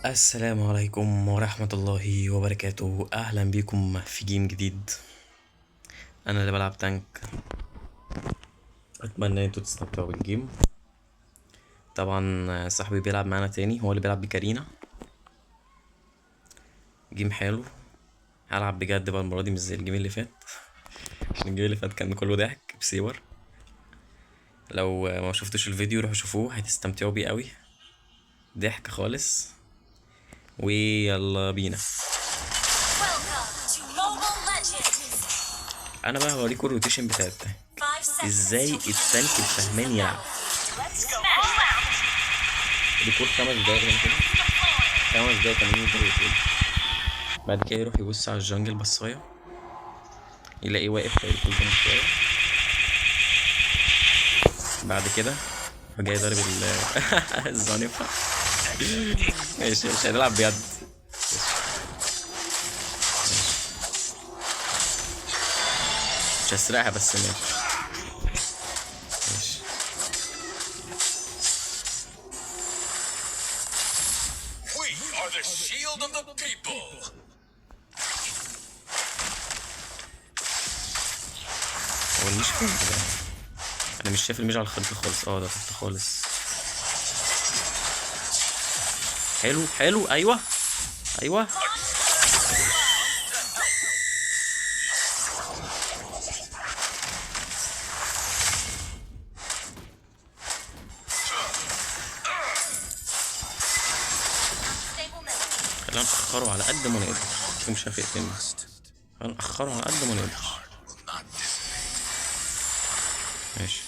السلام عليكم ورحمة الله وبركاته. أهلا بكم في جيم جديد. أنا اللي بلعب تانك. أتمنى انتوا تستمتعوا بالجيم. طبعا صاحبي بيلعب معانا تاني، هو اللي بيلعب بكارينا. جيم حلو. هلعب بجد بقى المرة دي مش زي الجيم اللي فات، عشان الجيم اللي فات كان كله ضحك بسيور. لو ما شفتوش الفيديو روحوا شوفوه، هتستمتعوا بيه قوي. ضحك خالص. ويلا بينا. انا بقى هوريكم الروتيشن بتاع التانك، ازاي التانك الفهمان يلعب. ريكورد 5 دقايق من كده، 5 دقايق كمان يقدر يقول. بعد كده يروح يبص على الجنجل بصاية، يلاقيه واقف هيركل جنب شوية. بعد كده يروح جاي ضارب الزعنفة. مش هنلعب بجد. مش هسرقها بس ماشي. ماشي. We are the shield of the people. هو الميش فين كده؟ انا مش شايف الميش على الخريطة خالص. ده تحت خالص. حلو حلو، ايوه ايوه. خلينا نأخره على قد ما نقدر. مش هيقتلني. خلينا نأخره على قد ما نقدر. ماشي.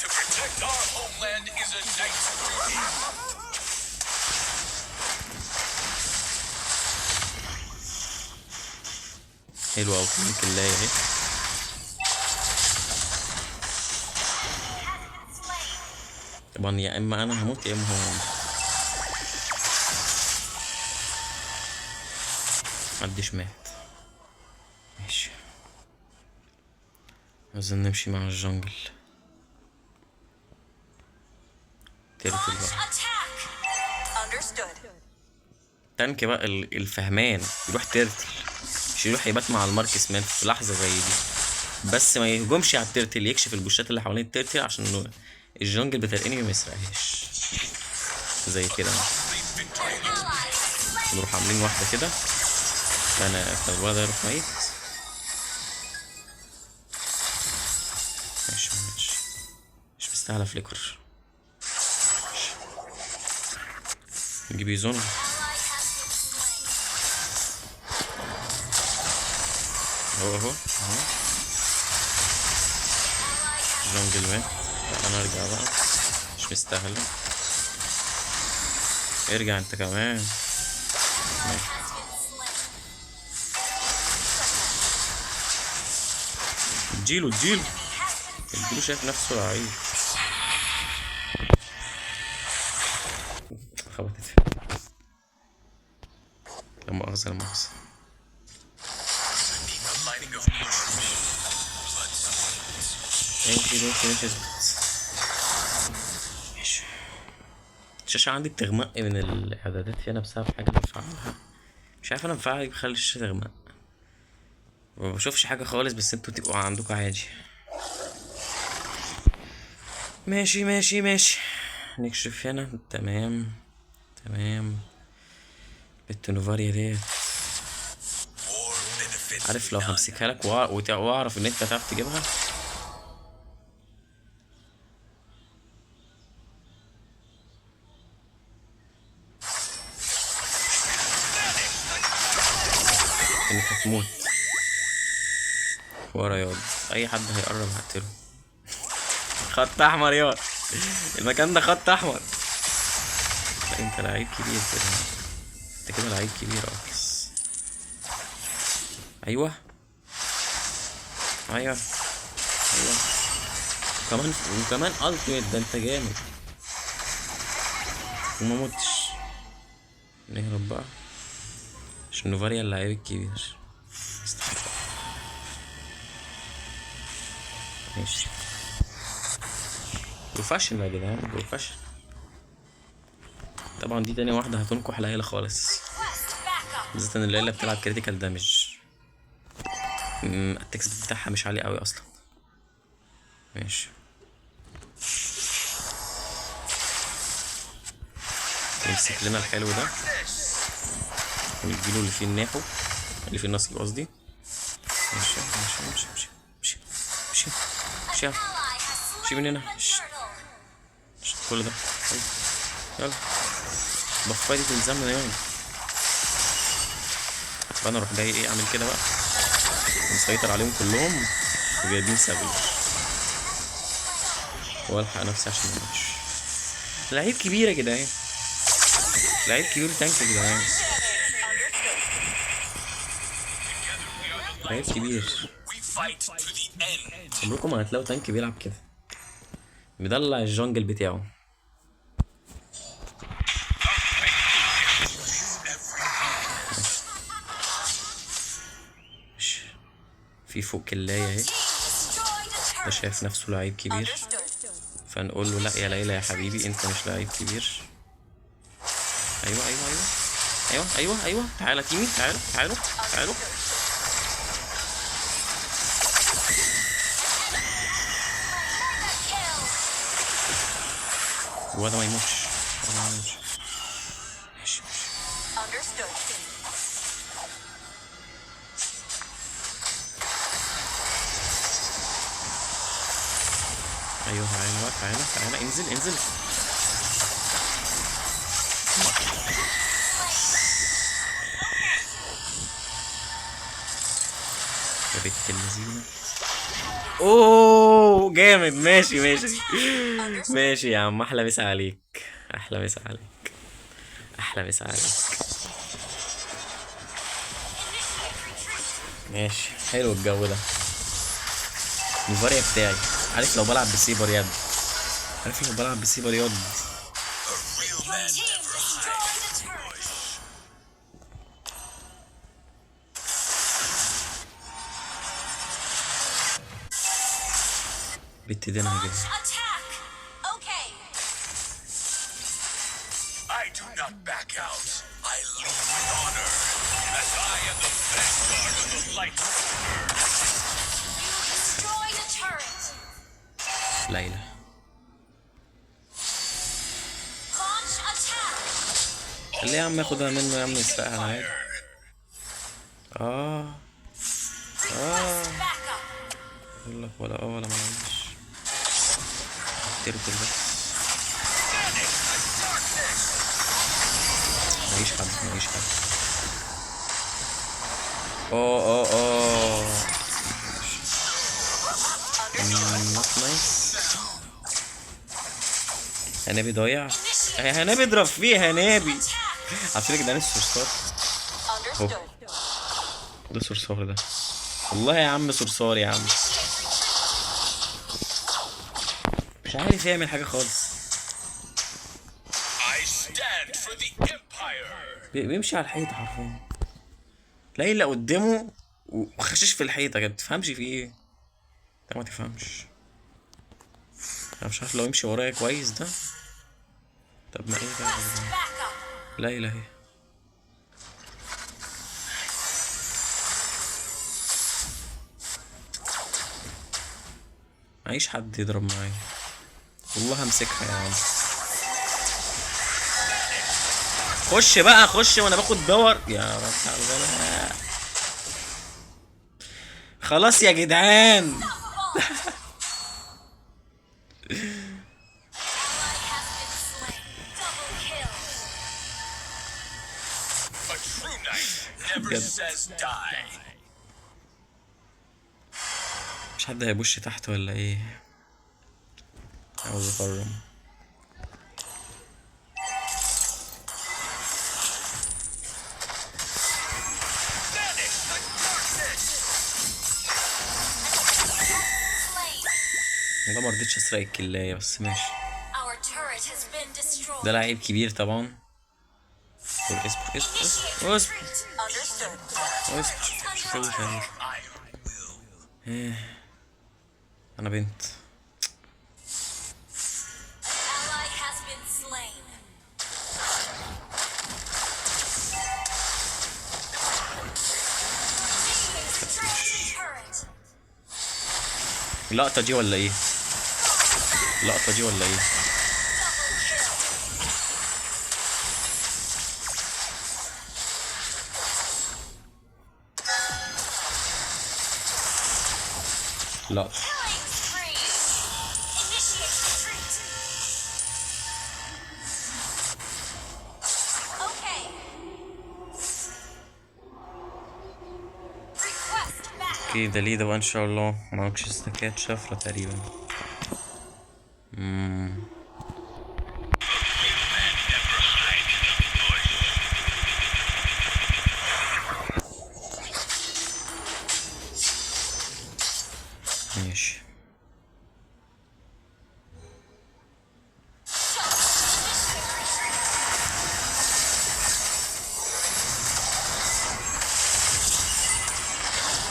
To protect our homeland is a knight's duty. حلو اوي الكلاية اهي. طبعا يا اما انا هموت يا اما هو هيموت. محدش مات. ماشي. عايزين نمشي مع الجنجل. تيرتل بقى. تانك بقى الفهمان يروح تيرتل، مش يروح يبات مع الماركس مان في لحظة زي دي. بس ما يهجمش على التيرتل، يكشف البوشات اللي حوالين التيرتل عشان الجنجل بتاع الانمي ما يسرقهاش. زي كده نروح عاملين واحدة كده، فالولد يروح ميت. ماشي ماشي. مش مستاهلة فليكر. نجيب يزون. اهو جونجل مات. انا ارجع بقى، مش مستاهله. ارجع انت كمان. اديله شايف نفسه لعيب. خبطت فيه. لا مؤاخذة لا مؤاخذة. ماشي ماشي. الشاشة عندي بتغمق من الإعدادات هنا بسبب حاجة بفعلها. مش عارف أنا بفعل بخلي الشاشة تغمق. ما بشوفش حاجة خالص، بس انتوا تبقوا عندكوا عادي. ماشي. نكشف هنا. تمام. بنت نوفاريا ديت، عارف لو همسكها لك واعرف ان انت هتعرف تجيبها. انك هتموت ورا ياض. اي حد هيقرب هقتله. خط احمر ياض. المكان ده خط احمر. لا انت لعيب كبير كده. انت كده لعيب كبير اصلا. ايوه. وكمان التيميت ده، انت جامد. وما متش. نهرب بقى عشان نوفاريا اللعيب الكبير. استحق. ماشي. بروفيشنال يا جدعان، بروفيشنال. طبعا دي تاني واحدة هتنكح ليلى خالص، بالذات ان ليلى بتلعب كريتيكال دامج. التكست بتاعها مش عالي قوي اصلا. ماشي، نمسك لنا الحلو ده ونديله اللي فيه الناحو، اللي فيه النصيب قصدي. ماشي ماشي ماشي ماشي ماشي ماشي ماشي ماشي من هنا. كل ده يلا بفايدي تلزمنا يعني. فانا اروح جاي ايه اعمل كده بقى، مسيطر عليهم كلهم وجايبين سابل والحق نفسي عشان مش لعيب كبير يا جدعان، لعيب كبير تانك يا جدعان، لعيب كبير. We fight to the end. عمركم ما هتلاقوا تانك بيلعب كده، مدلع الجنجل بتاعه. مش في فوق كلاية اهي، ده شايف نفسه لعيب كبير، فنقول له لا يا ليلى يا حبيبي انت مش لعيب كبير. ايوه ايوه ايوه ايوه ايوه ايوه تعالى تيمي، تعالوا تعالوا تعالوا. وده ما يموتش، وده ما يموتش. ماشي ماشي. ايوه تعالى بقى، تعالى تعالى انزل انزل. يا بنت اللذينه. اوه جامد. ماشي ماشي ماشي يا عم، احلى مسا عليك، احلى مسا عليك، احلى مسا عليك. ماشي حلو الجو ده. الفاريا بتاعي، عارف لو بلعب بسيبر يد، عارف لو بلعب بسيبر يد. بنت دي انا هجيبها. I do not back out. I lead with honor, as I am the vanguard of the light. ليلى خليه يا عم ياخدها منه يا عم، يسرقها عادي. اه يقول لك ولا ولا ما عنديش ترتل بس. ماليش حد ماليش حد. اوه نوت نايس. هنبي ضايع، هنبي اضرب فيه هنبي. عارفين يا جدعان الصرصار اهو، ده صرصار ده والله يا عم، صرصار يا عم، مش عارف يعمل حاجه خالص. I stand for the empire. بيمشي على الحيطه حرفيا، ليلى قدامه وخشش في الحيطه كده، بتفهمش في ايه ده، ما تفهمش. انا مش عارف لو يمشي ورايا كويس ده. طب ما ايه ده، ليلى اهي. معيش حد يضرب معايا والله، همسكها يا عم. خش بقى خش وانا باخد باور يا رب على الغلا. خلاص يا جدعان. A true knight never says die. مش حد هيبوش تحت ولا ايه؟ عاوز اخرم. والله ما رضيتش اسرق الكلاية بس ماشي. ده لعيب كبير طبعا. اصبر اصبر اصبر اصبر اصبر. شوف اللي فيه. ايه انا بنت. اللقطة دي ولا ايه؟ اللقطة دي ولا ايه؟ لقطة. اوكي ده ليه ده بقى ان شاء الله. معكش استكات شفرة تقريبا. ماشي.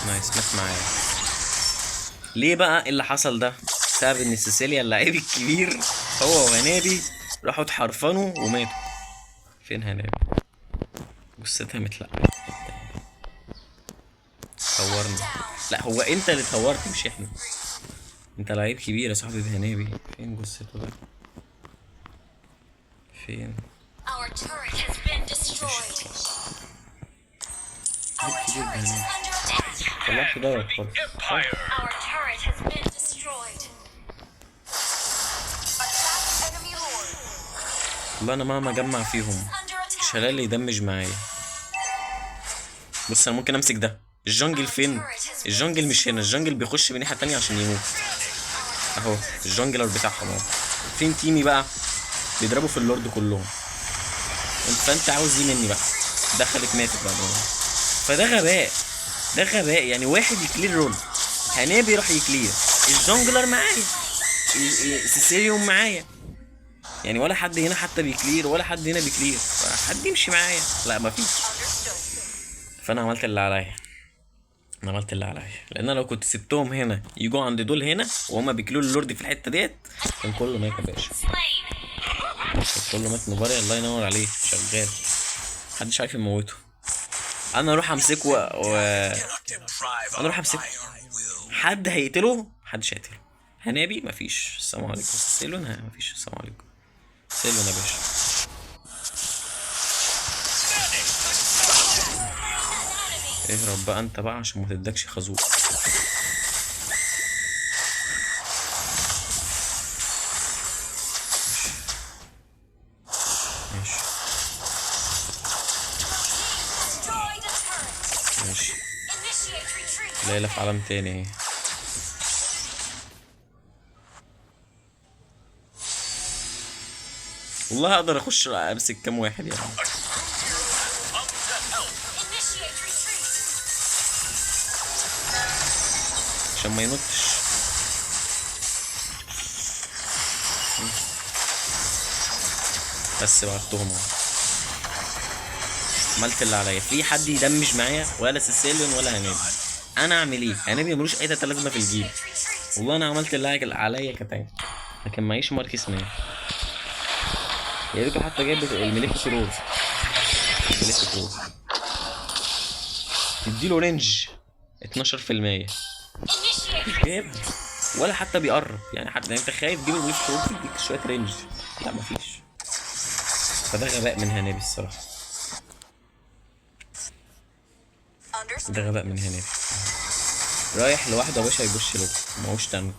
نايس مات معايا. ليه بقى اللي حصل ده؟ بسبب ان سيسيليا اللعيب الكبير هو وهنادي راحوا اتحرفنوا وماتوا. فين هنادي؟ جثتها متلقى. تهورني. لا هو انت اللي تهورت مش احنا. انت لعيب كبير يا صاحبي بهنابي. فين جثته ده؟ فين؟ لعيب كبير بهنابي. طلعت ده خالص. والله انا مهما اجمع فيهم مش هلاقي يدمج معايا. بص انا ممكن امسك ده. الجنجل فين؟ الجنجل مش هنا. الجنجل بيخش من ناحية تانية عشان يموت. اهو الجنجلر بتاعهم اهو. فين تيمي بقى؟ بيضربوا في اللورد كلهم. فانت عاوز ايه مني بقى؟ دخلت ماتت بعد ما. فده غباء. ده غباء يعني. واحد يكلير رول، هنابي يروح يكلير، الجنجلر معايا، سيسيليوم معايا، يعني ولا حد هنا حتى بيكلير ولا حد هنا بيكلير. فحد يمشي معايا؟ لا مفيش. فانا عملت اللي عليا. انا عملت اللي عليا لان انا لو كنت سبتهم هنا يجوا عند دول هنا وهما بيكلوا اللورد في الحته ديت كان كله مات يا باشا. كان كله مات. مباري الله ينور عليه شغال. محدش عارف يموته. انا اروح امسكه انا اروح امسكه. حد هيقتله؟ محدش هيقتله. هنابي مفيش. السلام عليكم. سيلون مفيش. السلام عليكم. سيلون يا باشا. اهرب بقى انت بقى عشان ما تدكش خازوق. ماشي ماشي. ليلى في عالم تاني اهي. والله اقدر اخش امسك كام واحد يعني. عشان ما ينطش. بس بعتهم اهو. عملت اللي عليا. في حد يدمج معايا؟ ولا سيسيليون ولا هنابي. انا اعمل ايه؟ هنابي ملوش اي تلاته لازمه في الجيم. والله انا عملت اللي عليا كتاني. لكن معيش ماركس مان. يا ريته حتى جايب الملك سرور. الملك سرور تديله رينج 12%. مش جايبها ولا حتى بيقرب يعني. حتى انت خايف تجيب الملك سرور تديك شويه رينج. لا مفيش. فده غباء من هنابي الصراحه. ده غباء من هنابي. رايح لوحده يا باشا يبوش له معهوش تانك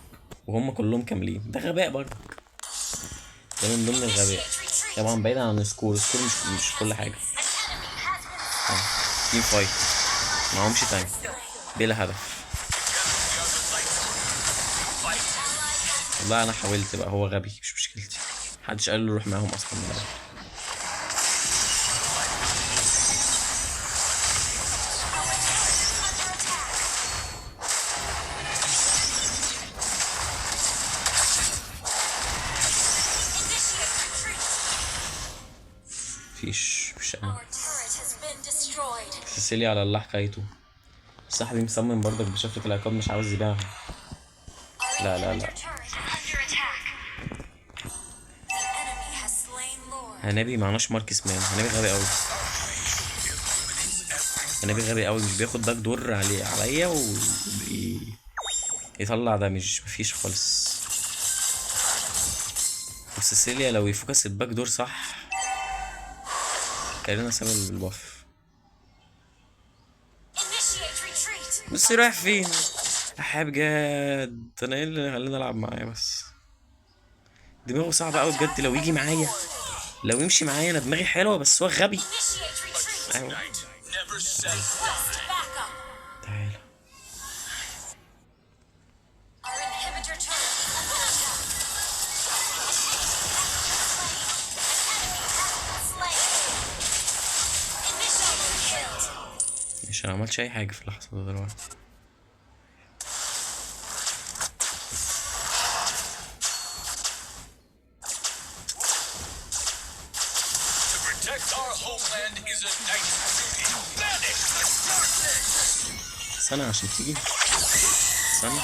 وهم كلهم كاملين. ده غباء برضك. ده من ضمن الغباء. طبعا بعيدا عن السكور. السكور مش كل حاجه. تيم فايت معهمش تانك بلا هدف. والله انا حاولت بقى. هو غبي مش مشكلتي. محدش قال له روح معاهم اصلا من الأول. مفيش امان. سيسيليا على الله حكايته. صاحبي مصمم برضك بشفرة العقاب مش عاوز يبيعها. لا لا لا. هنابي معناش ماركس مان. هنابي غبي قوي. هنابي غبي قوي. مش بياخد باك دور عليا يطلع دامج مفيش خالص. وسيسيليا لو يفوكس الباك دور صح. كارينا ساب الباف. بس رايح فين؟ بجد انا ايه اللي خلاني العب معايا بس؟ دماغه صعبة اوي بجد. لو يجي معايا، لو يمشي معايا، انا دماغي حلوة بس هو غبي. ايوه Never said تعالى. مش انا عملتش اي حاجة في اللحظة دي دلوقتي. to protect our homeland is a knight's duty. Banish the darkness. استنى عشان تيجي. استنى.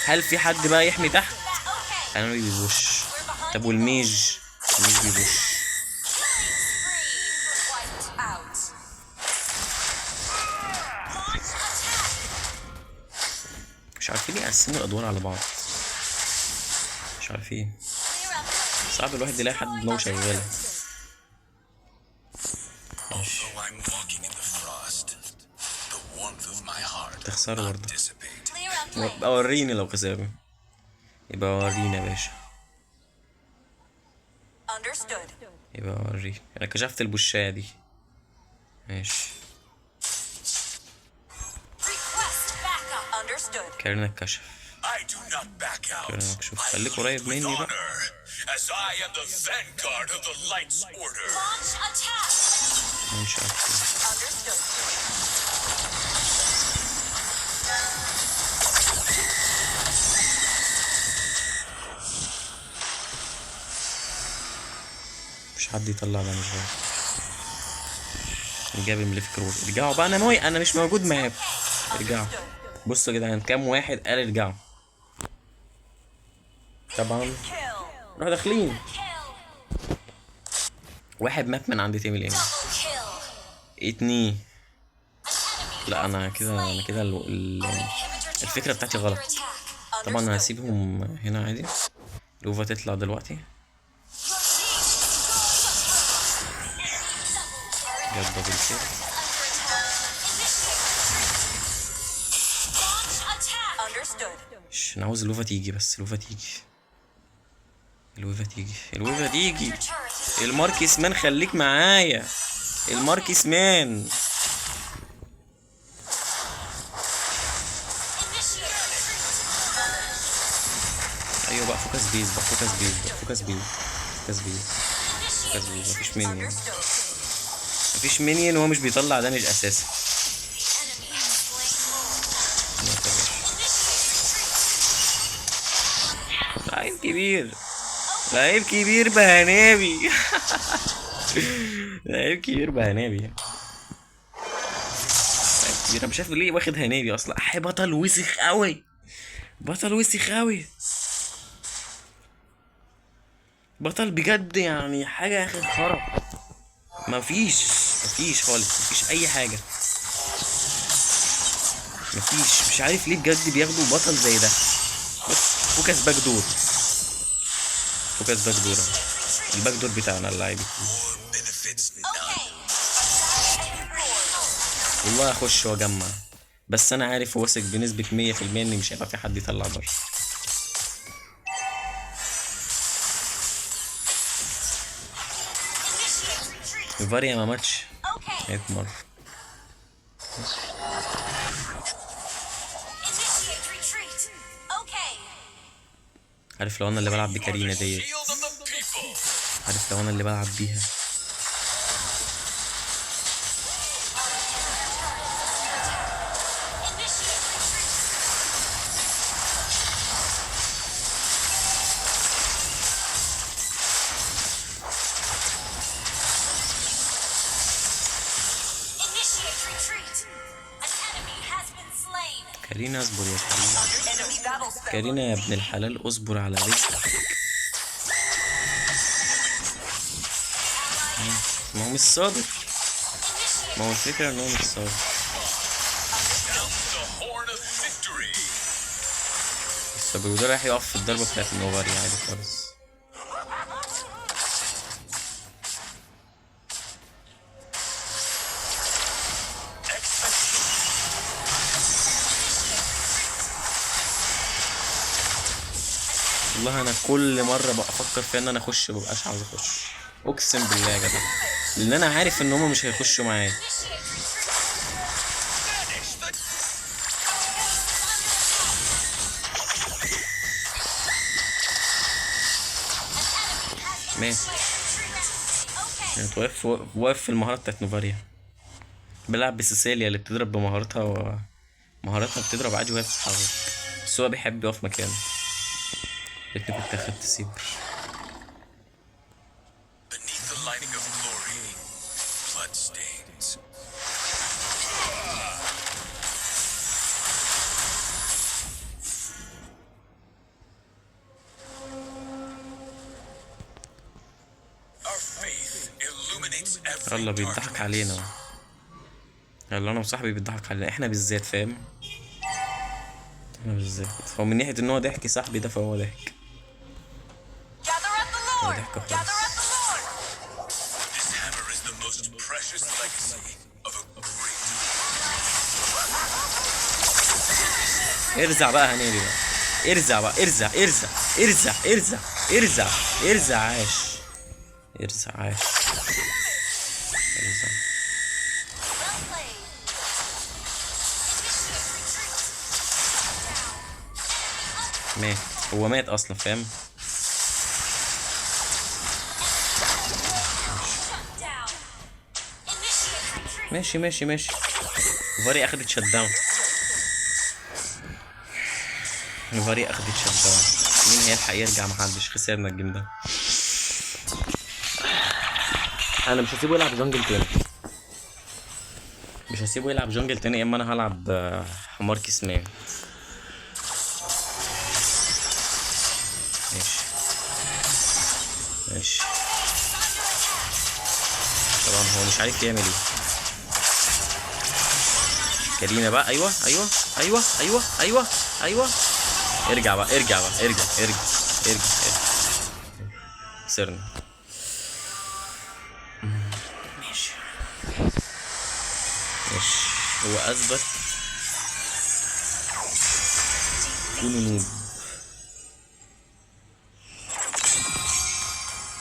هل في حد بقى يحمي تحت؟ انا ما بيبوش. طب والميج؟ الميج بيبوش. مش عارفين يقسموا الادوار على بعض. مش عارفين. صعب الواحد يلاقي حد دماغه شغاله. ماشي. Although I'm walking in the frost, the warmth of my heart تخسر will برضه. not dissipate. يبقى وريني لو خسرنا. يبقى وريني يا باشا. يبقى وريني. انا كشفت البوشايه دي. ماشي. كارينا اتكشف. I do not back out. كارينا مكشوف. I خليك lead قريب with مني بقى. honor, as I am the vanguard of the Light's Order. مش عارف. مش حد يطلع ده مش غير. جاب ملف كروز. ارجعوا بقى. انا مش موجود معاكم. ارجعوا. بصوا يا جدعان كام واحد قال ارجعوا. طبعا راحوا داخلين. واحد مات من عند تيم اليمين. 2. لا انا كده الفكره بتاعتي غلط. طبعا انا هسيبهم هنا عادي. لوفا تطلع دلوقتي. جاب دبل كيل. انا عاوز لوفا تيجي بس. لوفا تيجي. الماركيس مان خليك معايا. الماركيس مان. ايوه بقى فوكس بيز. مفيش مينيون وهو مش بيطلع دامج اساسا. لعيب كبير بهنابي. انا مش عارف ليه واخد هنابي اصلا. بطل وسخ قوي. بطل بجد يعني حاجه اخر خرب. مفيش خالص. مفيش اي حاجه. مش عارف ليه بجد بياخدوا بطل زي ده. بس فوكس باك دور. الباك دور بتاعنا اللعيب. والله اخش واجمع. بس انا عارف واثق بنسبة 100% ان مش هيبقى في حد يطلع بره. فاريا ما ماتش 100 مرة. عارف لو انا اللي بلعب بكارينا ديت. عارف لو انا اللي بلعب بيها. كارينا اصبر يا كارينا. كارينا يا ابن الحلال اصبر على رزقك. ما هو مش صادق. ما هو الفكرة ان هو مش صادق. فبرودة رايح يقف في الضربة بتاعت النوفاري عادي خالص. والله انا كل مرة بقى افكر في ان انا اخش مبقاش عاوز اخش، اقسم بالله يا جدع، لان انا عارف ان هما مش هيخشوا معايا. مات. يعني واقف في المهارة بتاعت نوفاريا، بيلعب بسيسيليا اللي بتضرب بمهارتها، مهارتها بتضرب عادي وهي بتتحرك، بس هو بيحب يقف مكانه. لكني كنت اخدت سيبر. Beneath the lining of glory, blood stains. Our faith illuminates every يلا dark بيضحك place. علينا، يلا انا وصاحبي بيضحك علينا احنا بالذات، فاهم؟ احنا بالذات هو من ناحية ان هو ضحك صاحبي ده، فهو ضحك. Gather at the هو Lord! ضحك Gather خالص. at the Lord! This hammer is the most precious legacy of a great. ارزع بقى هنيدي بقى، ارزع بقى، ارزع ارزع ارزع ارزع ارزع ارزع، عاش، ارزع عاش، ارزع. Well played. مات، هو مات اصلا، فاهم؟ Down. Initiate retreat. ماشي ماشي ماشي. فاري اخدت شت داون، فاري اخدت شت داون. مين هيلحق يرجع؟ محدش، خسرنا الجيم ده. انا مش هسيبه يلعب جونجل تاني، مش هسيبه يلعب جونجل تاني، اما انا هلعب حمار كسمان. ماشي ماشي. طبعا هو مش عارف يعمل ايه. كارينا بقى، ايوه ايوه ايوه ايوه ايوه ايوه. ارجع بقى، ارجع بقى، ارجع ارجع ارجع ارجع. خسرنا. ماشي ماشي. هو اثبت كونوا نوب.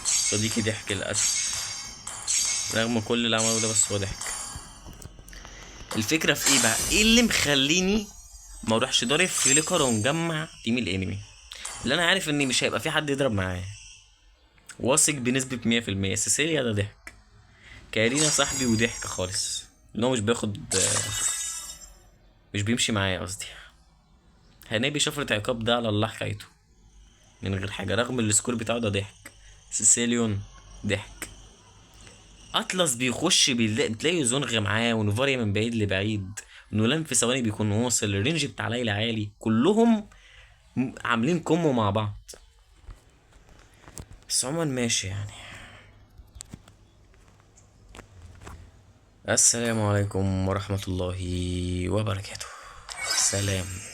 صديقي ضحك للأسف، رغم كل اللي عمله ده، بس هو ضحك. الفكرة في ايه بقى؟ ايه اللي مخليني ما اروحش ضارب في ليكر ومجمع تيم الانمي اللي انا عارف ان مش هيبقى في حد يضرب معاه، واثق بنسبة 100%. سيسيليا ده ضحك، كارينا صاحبي وضحك خالص، ان هو مش بياخد، مش بيمشي معايا قصدي. هنبي شفرة عقاب ده على الله حكايته من غير حاجة، رغم السكور بتاعه ده ضحك. سيسيليون ضحك. اطلس بيخش بتلاقي زونغ معاه، ونوفاريا من بعيد لبعيد، نولان في ثواني بيكون واصل، الرينج بتاع ليلى عالي، كلهم عاملين كومو مع بعض. بس عموما ماشي يعني. السلام عليكم ورحمة الله وبركاته. سلام.